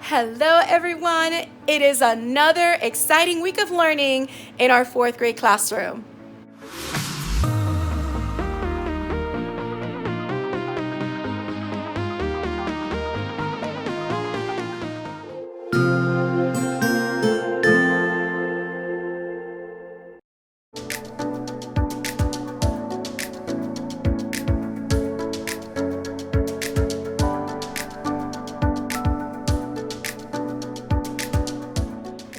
Hello everyone, it is another exciting week of learning in our 4th grade classroom.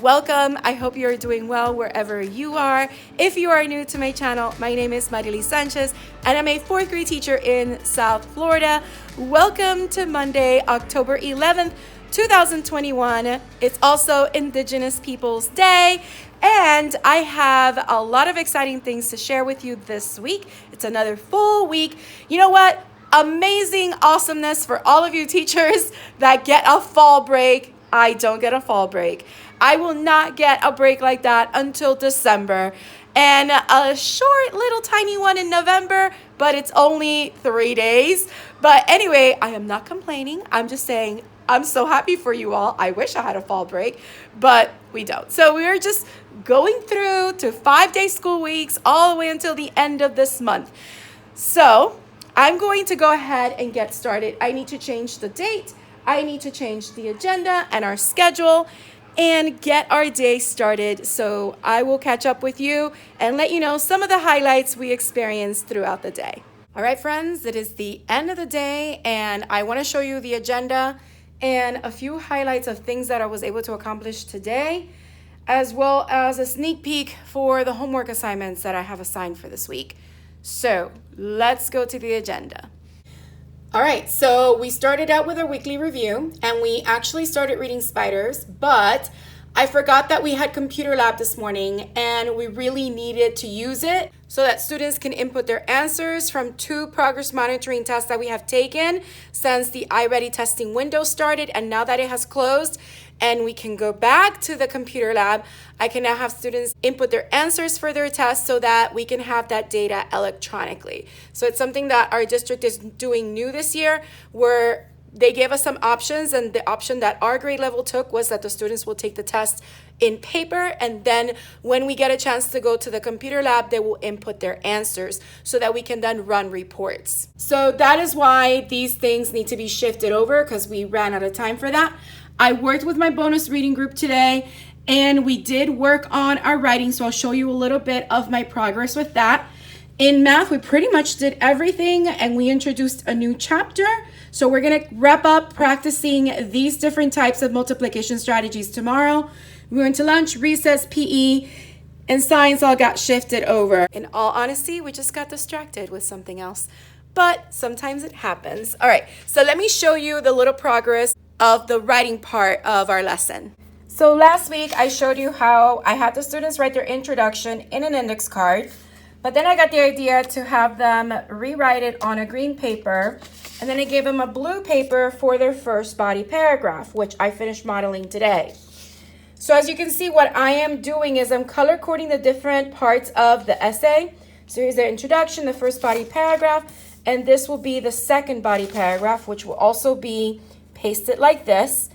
Welcome. I hope you are doing well wherever you are. If you are new to my channel, my name is Marily Sanchez and I'm a 4th grade teacher in South Florida. Welcome to Monday, October 11th, 2021. It's also Indigenous Peoples Day and I have a lot of exciting things to share with you this week. It's another full week. You know what? Amazing awesomeness for all of you teachers that get a fall break. I don't get a fall break. I will not get a break like that until December and a short little tiny one in November, but it's only 3 days. But anyway, I am not complaining. I'm just saying I'm so happy for you all. I wish I had a fall break, but we don't. So we are just going through to 5-day school weeks all the way until the end of this month. So I'm going to go ahead and get started. I need to change the date. I need to change the agenda and our schedule and get our day started. So I will catch up with you and let you know some of the highlights we experienced throughout the day. All right, friends, it is the end of the day and I want to show you the agenda and a few highlights of things that I was able to accomplish today, as well as a sneak peek for the homework assignments that I have assigned for this week. So let's go to the agenda. All right, so we started out with our weekly review and we actually started reading Spiders, but I forgot that we had computer lab this morning and we really needed to use it so that students can input their answers from 2 progress monitoring tests that we have taken since the iReady testing window started, and now that it has closed and we can go back to the computer lab, I can now have students input their answers for their tests so that we can have that data electronically. So it's something that our district is doing new this year, where they gave us some options, and the option that our grade level took was that the students will take the test in paper, and then when we get a chance to go to the computer lab, they will input their answers so that we can then run reports. So that is why these things need to be shifted over, because we ran out of time for that. I worked with my bonus reading group today and we did work on our writing, so I'll show you a little bit of my progress with that. In math, we pretty much did everything and we introduced a new chapter. So we're gonna wrap up practicing these different types of multiplication strategies tomorrow. We went to lunch, recess, PE, and science all got shifted over. In all honesty, we just got distracted with something else, but sometimes it happens. All right, so let me show you the little progress of the writing part of our lesson. So last week I showed you how I had the students write their introduction in an index card, but then I got the idea to have them rewrite it on a green paper, and then I gave them a blue paper for their first body paragraph, which I finished modeling today. So as you can see, what I am doing is I'm color coding the different parts of the essay. So here's the introduction, the first body paragraph, and this will be the second body paragraph, which will also be pasted like this,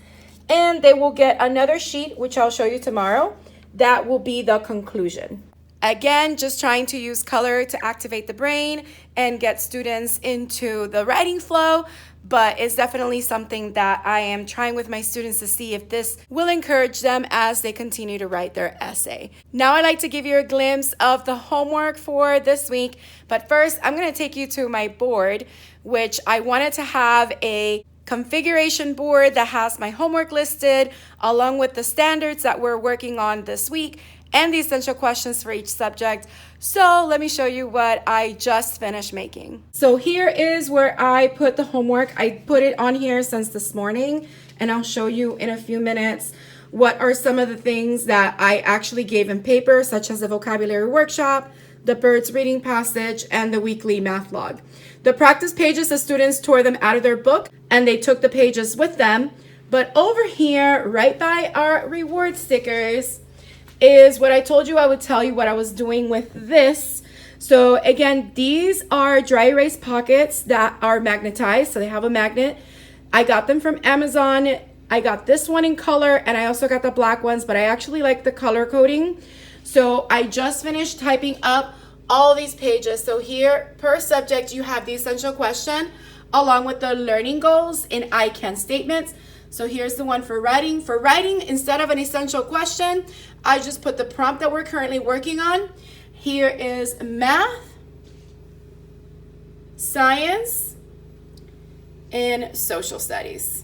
and they will get another sheet, which I'll show you tomorrow. That will be the conclusion. Again, just trying to use color to activate the brain and get students into the writing flow, but it's definitely something that I am trying with my students to see if this will encourage them as they continue to write their essay. Now I'd like to give you a glimpse of the homework for this week, but first I'm going to take you to my board, which I wanted to have a configuration board that has my homework listed along with the standards that we're working on this week and the essential questions for each subject. So let me show you what I just finished making. So here is where I put the homework. I put it on here since this morning, and I'll show you in a few minutes what are some of the things that I actually gave in paper, such as the vocabulary workshop, the birds reading passage, and the weekly math log. The practice pages, the students tore them out of their book and they took the pages with them. But over here, right by our reward stickers, is what I told you I would tell you what I was doing with this. So again, these are dry erase pockets that are magnetized, so they have a magnet. I got them from Amazon. I got this one in color and I also got the black ones, but I actually like the color coding. So I just finished typing up all these pages. So here per subject, you have the essential question along with the learning goals and I can statements. So here's the one for writing. For writing, instead of an essential question, I just put the prompt that we're currently working on. Here is math, science, and social studies.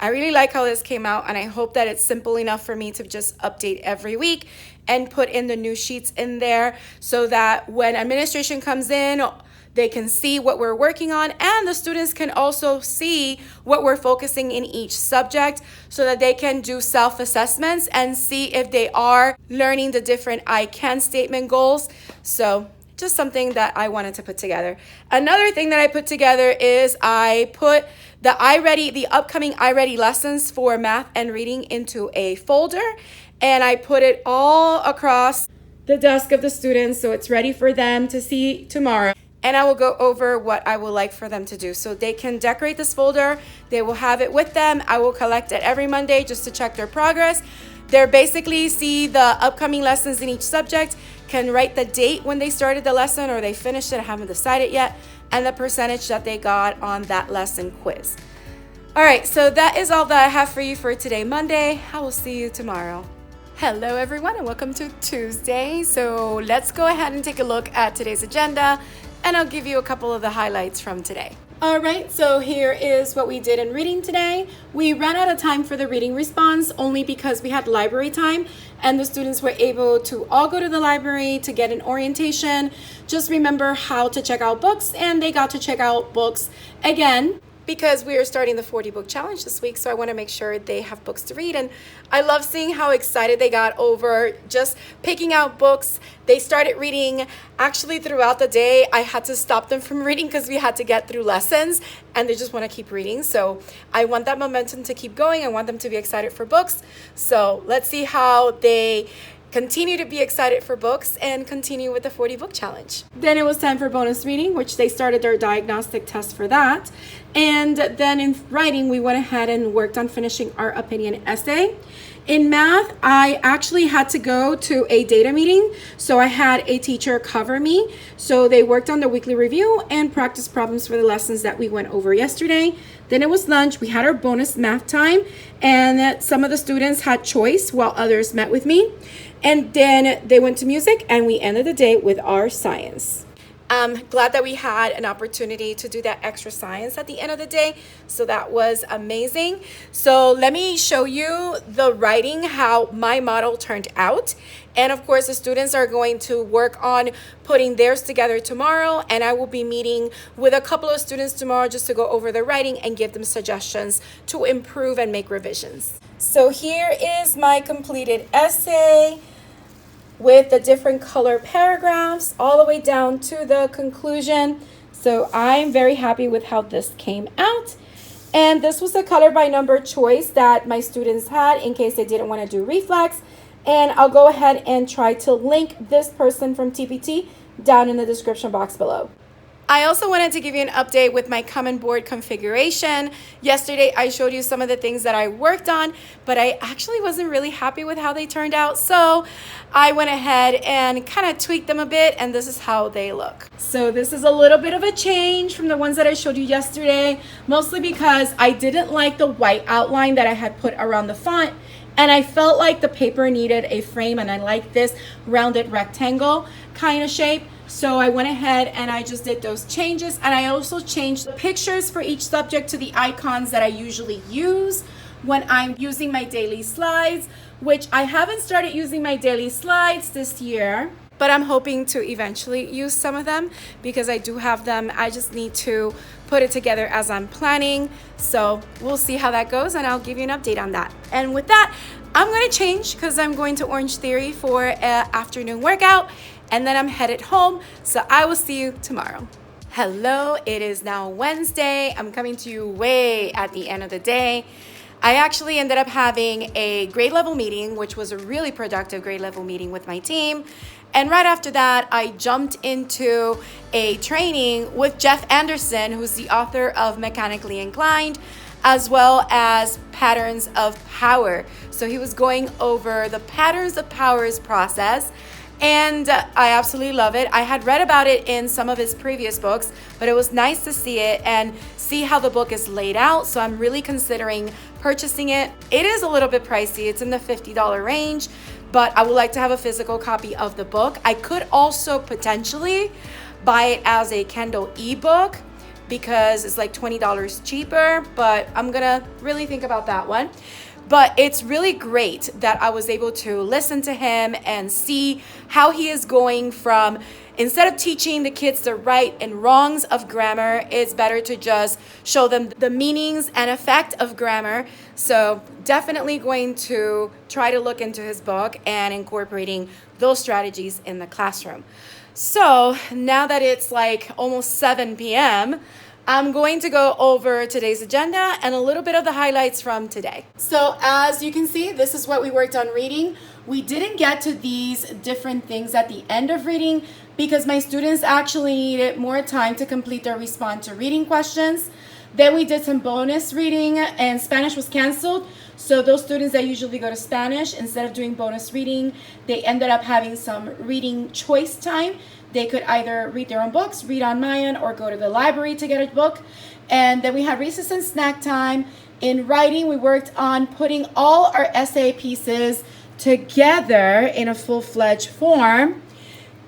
I really like how this came out, and I hope that it's simple enough for me to just update every week and put in the new sheets in there so that when administration comes in, they can see what we're working on, and the students can also see what we're focusing in each subject so that they can do self-assessments and see if they are learning the different I can statement goals. So just something that I wanted to put together. Another thing that I put together is I put the upcoming iReady lessons for math and reading into a folder, and I put it all across the desk of the students so it's ready for them to see tomorrow. And I will go over what I would like for them to do. So they can decorate this folder. They will have it with them. I will collect it every Monday just to check their progress. They're basically see the upcoming lessons in each subject, can write the date when they started the lesson or they finished it, I haven't decided yet, and the percentage that they got on that lesson quiz. All right, so that is all that I have for you for today, Monday. I will see you tomorrow. Hello everyone and welcome to Tuesday. So let's go ahead and take a look at today's agenda, and I'll give you a couple of the highlights from today. All right, so here is what we did in reading today. We ran out of time for the reading response only because we had library time and the students were able to all go to the library to get an orientation, just remember how to check out books, and they got to check out books again because we are starting the 40 book challenge this week, so I want to make sure they have books to read. And I love seeing how excited they got over just picking out books. They started reading actually throughout the day. I had to stop them from reading because we had to get through lessons, and they just want to keep reading. So I want that momentum to keep going. I want them to be excited for books. So let's see how they continue to be excited for books and continue with the 40 book challenge. Then it was time for bonus reading, which they started their diagnostic test for that. And then in writing, we went ahead and worked on finishing our opinion essay. In math, I actually had to go to a data meeting, so I had a teacher cover me. So they worked on the weekly review and practice problems for the lessons that we went over yesterday. Then it was lunch. We had our bonus math time, and some of the students had choice while others met with me. And then they went to music, and we ended the day with our science. I'm glad that we had an opportunity to do that extra science at the end of the day. So that was amazing. So let me show you the writing, how my model turned out. And of course, the students are going to work on putting theirs together tomorrow. And I will be meeting with a couple of students tomorrow just to go over the writing and give them suggestions to improve and make revisions. So here is my completed essay with the different color paragraphs all the way down to the conclusion. So I'm very happy with how this came out. And this was the color by number choice that my students had in case they didn't want to do reflex. And I'll go ahead and try to link this person from TPT down in the description box below. I also wanted to give you an update with my common board configuration. Yesterday, I showed you some of the things that I worked on, but I actually wasn't really happy with how they turned out. So I went ahead and kind of tweaked them a bit, and this is how they look. So this is a little bit of a change from the ones that I showed you yesterday, mostly because I didn't like the white outline that I had put around the font. And I felt like the paper needed a frame, and I like this rounded rectangle kind of shape. So I went ahead and I just did those changes, and I also changed the pictures for each subject to the icons that I usually use when I'm using my daily slides, which I haven't started using my daily slides this year, but I'm hoping to eventually use some of them because I do have them. I just need to put it together as I'm planning. So we'll see how that goes, and I'll give you an update on that. And with that, I'm going to change because I'm going to Orange Theory for an afternoon workout, and then I'm headed home. So I will see you tomorrow. Hello, it is now Wednesday. I'm coming to you way at the end of the day. I actually ended up having a grade level meeting, which was a really productive grade level meeting with my team. And right after that, I jumped into a training with Jeff Anderson, who's the author of Mechanically Inclined. as well as patterns of power. So he was going over the patterns of powers process, and I absolutely love it. I had read about it in some of his previous books, but it was nice to see it and see how the book is laid out. So I'm really considering purchasing it. It is a little bit pricey. It's in the $50 range, but I would like to have a physical copy of the book. I could also potentially buy it as a Kindle ebook because it's like $20 cheaper, but I'm gonna really think about that one. But it's really great that I was able to listen to him and see how he is going from, instead of teaching the kids the right and wrongs of grammar, it's better to just show them the meanings and effect of grammar. So definitely going to try to look into his book and incorporating those strategies in the classroom. So now that it's like almost 7 p.m., I'm going to go over today's agenda and a little bit of the highlights from today. So as you can see, this is what we worked on reading. We didn't get to these different things at the end of reading because my students actually needed more time to complete their respond to reading questions. Then we did some bonus reading and Spanish was canceled. So those students that usually go to Spanish, instead of doing bonus reading, they ended up having some reading choice time. They could either read their own books, read on my end, or go to the library to get a book. And then we had recess and snack time. In writing, we worked on putting all our essay pieces together in a full-fledged form.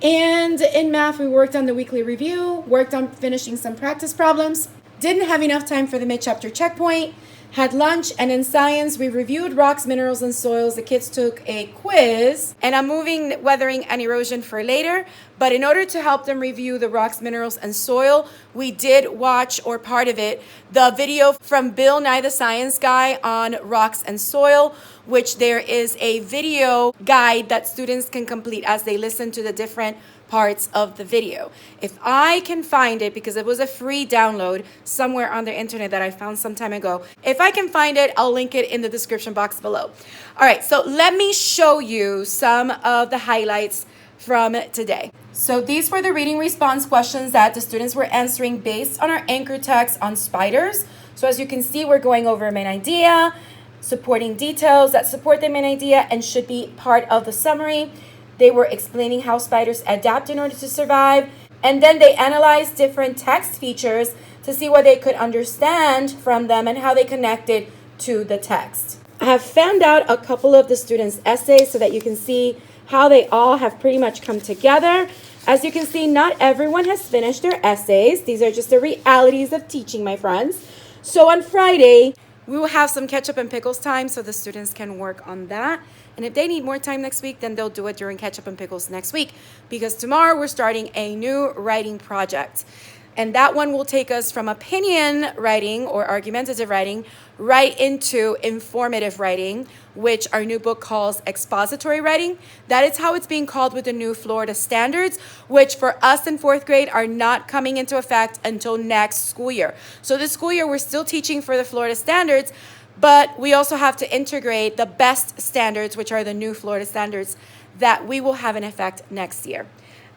And in math, we worked on the weekly review, worked on finishing some practice problems. Didn't have enough time for the mid-chapter checkpoint. Had lunch, and in science, we reviewed rocks, minerals, and soils. The kids took a quiz, and I'm moving weathering and erosion for later. But in order to help them review the rocks, minerals, and soil, we did watch, or part of it, the video from Bill Nye the Science Guy on rocks and soil, which there is a video guide that students can complete as they listen to the different parts of the video. If I can find it, because it was a free download somewhere on the internet that I found some time ago, if I can find it, I'll link it in the description box below. All right, so let me show you some of the highlights from today. So these were the reading response questions that the students were answering based on our anchor text on spiders. So as you can see, we're going over main idea, supporting details that support the main idea and should be part of the summary. They were explaining how spiders adapt in order to survive. And then they analyzed different text features to see what they could understand from them and how they connected to the text. I have found out a couple of the students' essays so that you can see how they all have pretty much come together. As you can see, not everyone has finished their essays. These are just the realities of teaching, my friends. So on Friday, we will have some ketchup and pickles time so the students can work on that. And if they need more time next week, then they'll do it during ketchup and pickles next week, because tomorrow we're starting a new writing project. And that one will take us from opinion writing or argumentative writing right into informative writing, which our new book calls expository writing. That is how it's being called with the new Florida standards, which for us in 4th grade are not coming into effect until next school year. So this school year, we're still teaching for the Florida standards, but we also have to integrate the best standards, which are the new Florida standards that we will have in effect next year.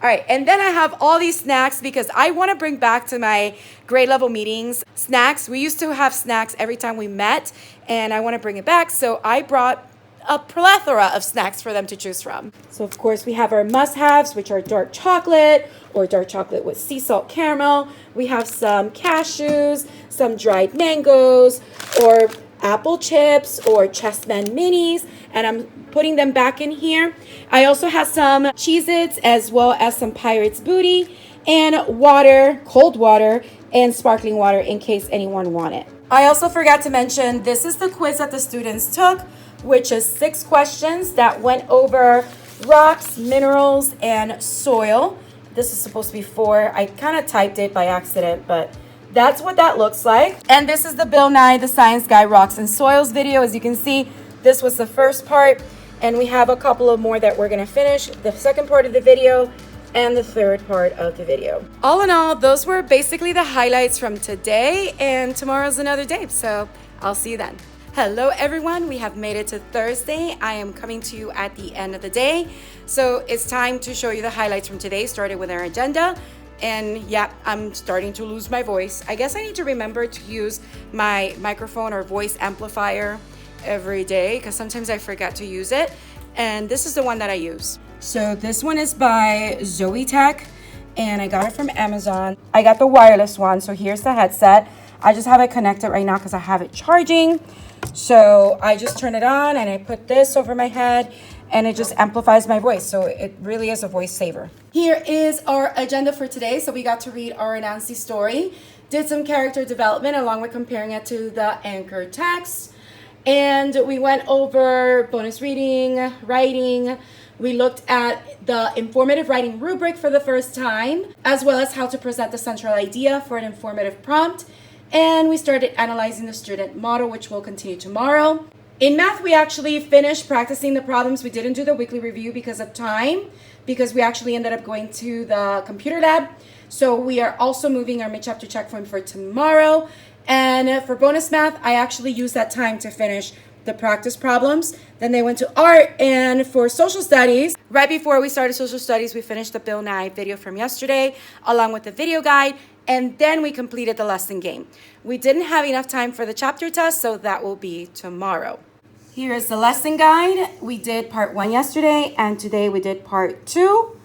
All right, and then I have all these snacks because I want to bring back to my grade level meetings snacks. We used to have snacks every time we met, and I want to bring it back. So I brought a plethora of snacks for them to choose from. So of course we have our must-haves, which are dark chocolate or dark chocolate with sea salt caramel. We have some cashews, some dried mangoes, or apple chips or Chessmen minis, and I'm putting them back in here. I also have some Cheez-Its as well as some Pirates Booty and water, cold water and sparkling water in case anyone wanted. I also forgot to mention, this is the quiz that the students took, which is 6 questions that went over rocks, minerals, and soil. This is supposed to be 4. I kind of typed it by accident, but that's what that looks like. And this is the Bill Nye the Science Guy Rocks and Soils video. As you can see, this was the first part, and we have a couple of more that we're going to finish, the second part of the video and the third part of the video. All in all, those were basically the highlights from today, and tomorrow's another day, so I'll see you then. Hello everyone, we have made it to Thursday. I am coming to you at the end of the day, so it's time to show you the highlights from today. Started with our agenda, And yeah, I'm starting to lose my voice. I guess I need to remember to use my microphone or voice amplifier every day because sometimes I forget to use it. And this is the one that I use. So this one is by Zoe Tech, and I got it from Amazon. I got the wireless one, so here's the headset. I just have it connected right now because I have it charging. So I just turn it on and I put this over my head and it just amplifies my voice. So it really is a voice saver. Here is our agenda for today. So we got to read our Nancy story, did some character development along with comparing it to the anchor text. And we went over bonus reading, writing. We looked at the informative writing rubric for the first time, as well as how to present the central idea for an informative prompt. And we started analyzing the student model, which will continue tomorrow. In math, we actually finished practicing the problems. We didn't do the weekly review because of time, because we actually ended up going to the computer lab. So we are also moving our mid-chapter check form for tomorrow. And for bonus math, I actually used that time to finish the practice problems. Then they went to art. And for social studies, right before we started social studies, we finished the Bill Nye video from yesterday, along with the video guide. And then we completed the lesson game. We didn't have enough time for the chapter test, so that will be tomorrow. Here is the lesson guide. We did part 1 yesterday, and today we did part 2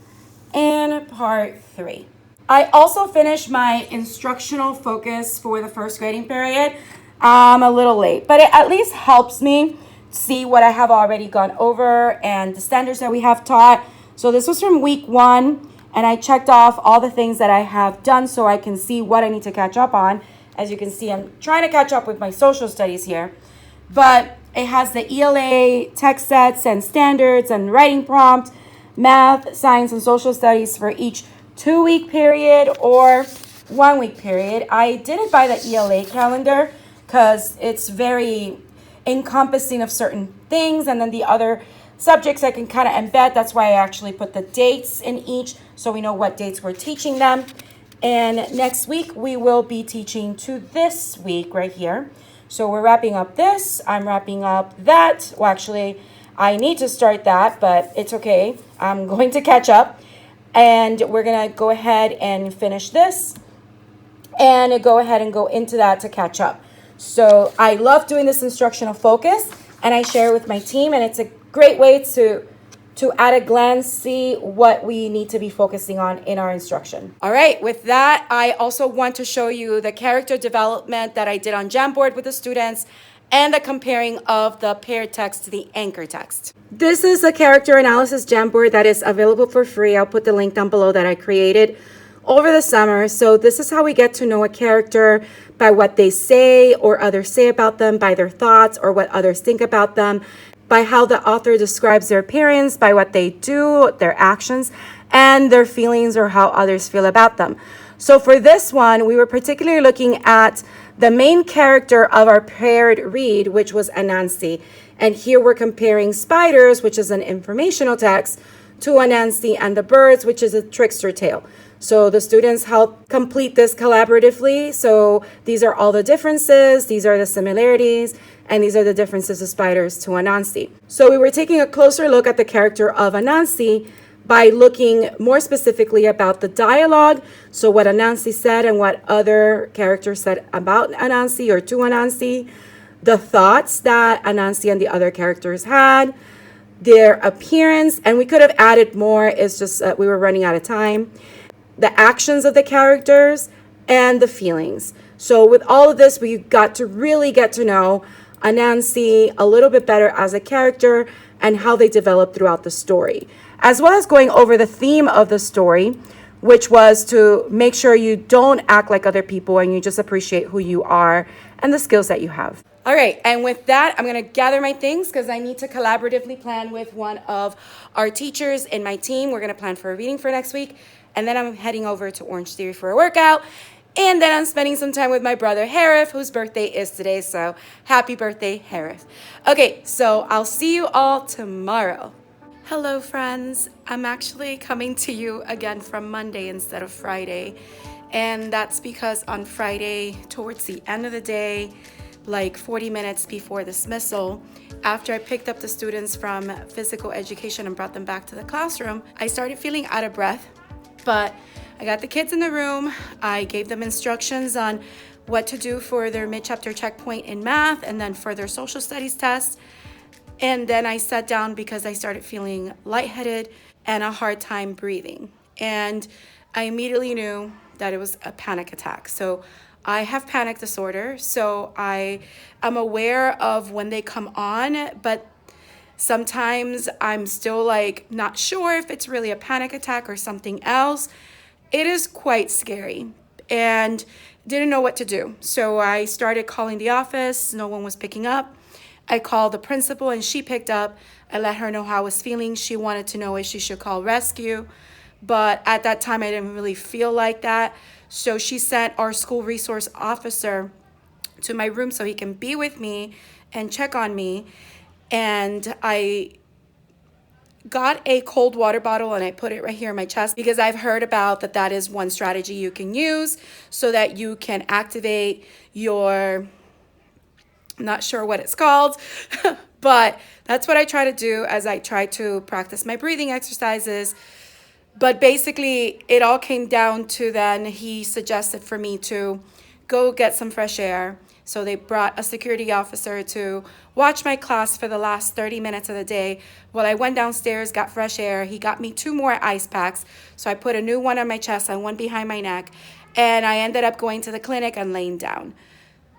and part 3. I also finished my instructional focus for the first grading period. I'm a little late, but it at least helps me see what I have already gone over and the standards that we have taught. So this was from week 1. And I checked off all the things that I have done so I can see what I need to catch up on. As you can see, I'm trying to catch up with my social studies here. But it has the ELA text sets and standards and writing prompt, math, science, and social studies for each 2-week period or 1-week period. I did it by the ELA calendar because it's very encompassing of certain things, and then the other subjects I can kind of embed. That's why I actually put the dates in each so we know what dates we're teaching them. And next week we will be teaching to this week right here. So we're wrapping up this. I'm wrapping up that. Well, actually, I need to start that, but it's okay. I'm going to catch up. And we're going to go ahead and finish this and go ahead and go into that to catch up. So I love doing this instructional focus, and I share it with my team, and it's a great way to at a glance see what we need to be focusing on in our instruction. All right, with that, I also want to show you the character development that I did on Jamboard with the students and the comparing of the paired text to the anchor text. This is a character analysis Jamboard that is available for free. I'll put the link down below that I created over the summer. So this is how we get to know a character by what they say or others say about them, by their thoughts or what others think about them, by how the author describes their appearance, by what they do, their actions, and their feelings or how others feel about them. So for this one, we were particularly looking at the main character of our paired read, which was Anansi. And here we're comparing Spiders, which is an informational text, to Anansi and the Birds, which is a trickster tale. So the students helped complete this collaboratively. So these are all the differences, these are the similarities, and these are the differences of Spiders to Anansi. So we were taking a closer look at the character of Anansi by looking more specifically about the dialogue, so what Anansi said and what other characters said about Anansi or to Anansi, the thoughts that Anansi and the other characters had, their appearance, and we could have added more, it's just that we were running out of time, the actions of the characters, and the feelings. So with all of this, we got to really get to know Anansi a little bit better as a character and how they developed throughout the story, as well as going over the theme of the story, which was to make sure you don't act like other people and you just appreciate who you are and the skills that you have. All right, and with that, I'm going to gather my things because I need to collaboratively plan with one of our teachers in my team. We're going to plan for a reading for next week, and then I'm heading over to Orange Theory for a workout. And then I'm spending some time with my brother, Harith, whose birthday is today. So happy birthday, Harith. Okay, so I'll see you all tomorrow. Hello, friends. I'm actually coming to you again from Monday instead of Friday. And that's because on Friday, towards the end of the day, like 40 minutes before dismissal, after I picked up the students from physical education and brought them back to the classroom, I started feeling out of breath. But I got the kids in the room. I gave them instructions on what to do for their mid-chapter checkpoint in math and then for their social studies test. And then I sat down because I started feeling lightheaded and a hard time breathing. And I immediately knew that it was a panic attack. So I have panic disorder. So I am aware of when they come on, but sometimes I'm still like not sure if it's really a panic attack or something else. It is quite scary and didn't know what to do. So I started calling the office. No one was picking up. I called the principal and she picked up. I let her know how I was feeling. She wanted to know if she should call rescue. But at that time, I didn't really feel like that. So she sent our school resource officer to my room so he can be with me and check on me. And I got a cold water bottle and I put it right here in my chest because I've heard about that is one strategy you can use so that you can activate your, I'm not sure what it's called, but that's what I try to do as I try to practice my breathing exercises. But basically, it all came down to then he suggested for me to go get some fresh air. So they brought a security officer to watch my class for the last 30 minutes of the day. While I went downstairs, got fresh air. He got me 2 more ice packs. So I put a new one on my chest and one behind my neck. And I ended up going to the clinic and laying down.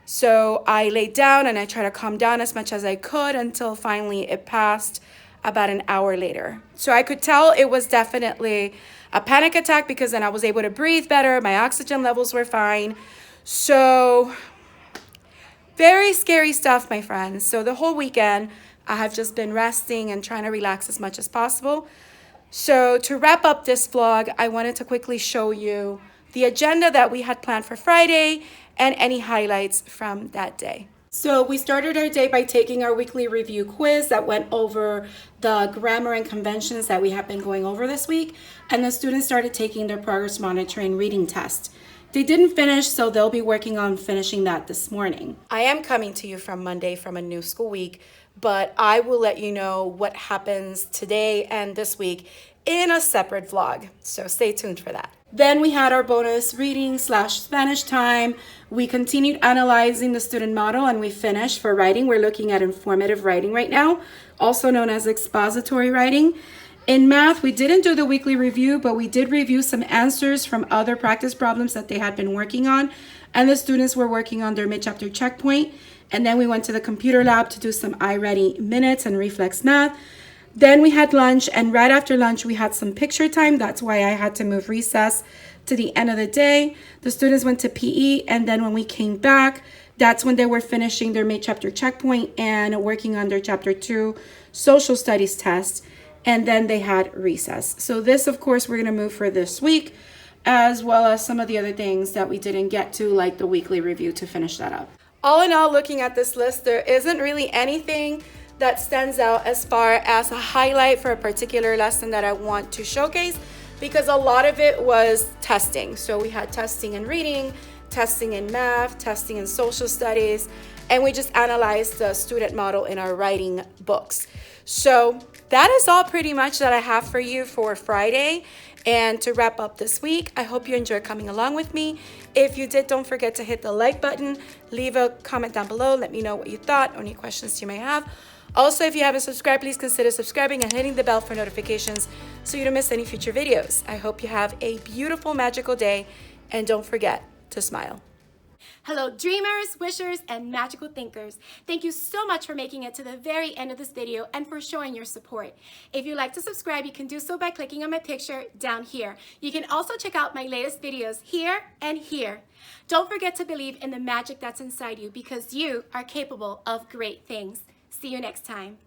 So I laid down and I tried to calm down as much as I could until finally it passed about an hour later. So I could tell it was definitely a panic attack because then I was able to breathe better. My oxygen levels were fine. So very scary stuff, my friends. So the whole weekend, I have just been resting and trying to relax as much as possible. So to wrap up this vlog, I wanted to quickly show you the agenda that we had planned for Friday and any highlights from that day. So we started our day by taking our weekly review quiz that went over the grammar and conventions that we have been going over this week. And the students started taking their progress monitoring reading test. They didn't finish, so they'll be working on finishing that this morning. I am coming to you from Monday from a new school week, but I will let you know what happens today and this week in a separate vlog. So stay tuned for that. Then we had our bonus reading / Spanish time. We continued analyzing the student model and we finished for writing. We're looking at informative writing right now, also known as expository writing. In math, we didn't do the weekly review, but we did review some answers from other practice problems that they had been working on. And the students were working on their mid-chapter checkpoint. And then we went to the computer lab to do some iReady minutes and reflex math. Then we had lunch, and right after lunch, we had some picture time. That's why I had to move recess to the end of the day. The students went to PE, and then when we came back, that's when they were finishing their mid-chapter checkpoint and working on their Chapter 2 social studies test, and then they had recess. So this, of course, we're going to move for this week, as well as some of the other things that we didn't get to, like the weekly review, to finish that up. All in all, looking at this list, there isn't really anything that stands out as far as a highlight for a particular lesson that I want to showcase, because a lot of it was testing. So we had testing in reading, testing in math, testing in social studies, and we just analyzed the student model in our writing books. So that is all pretty much that I have for you for Friday. And to wrap up this week, I hope you enjoyed coming along with me. If you did, don't forget to hit the like button, leave a comment down below, let me know what you thought, any questions you may have. Also, if you haven't subscribed, please consider subscribing and hitting the bell for notifications so you don't miss any future videos. I hope you have a beautiful, magical day, and don't forget to smile. Hello, dreamers, wishers, and magical thinkers. Thank you so much for making it to the very end of this video and for showing your support. If you'd like to subscribe, you can do so by clicking on my picture down here. You can also check out my latest videos here and here. Don't forget to believe in the magic that's inside you, because you are capable of great things. See you next time.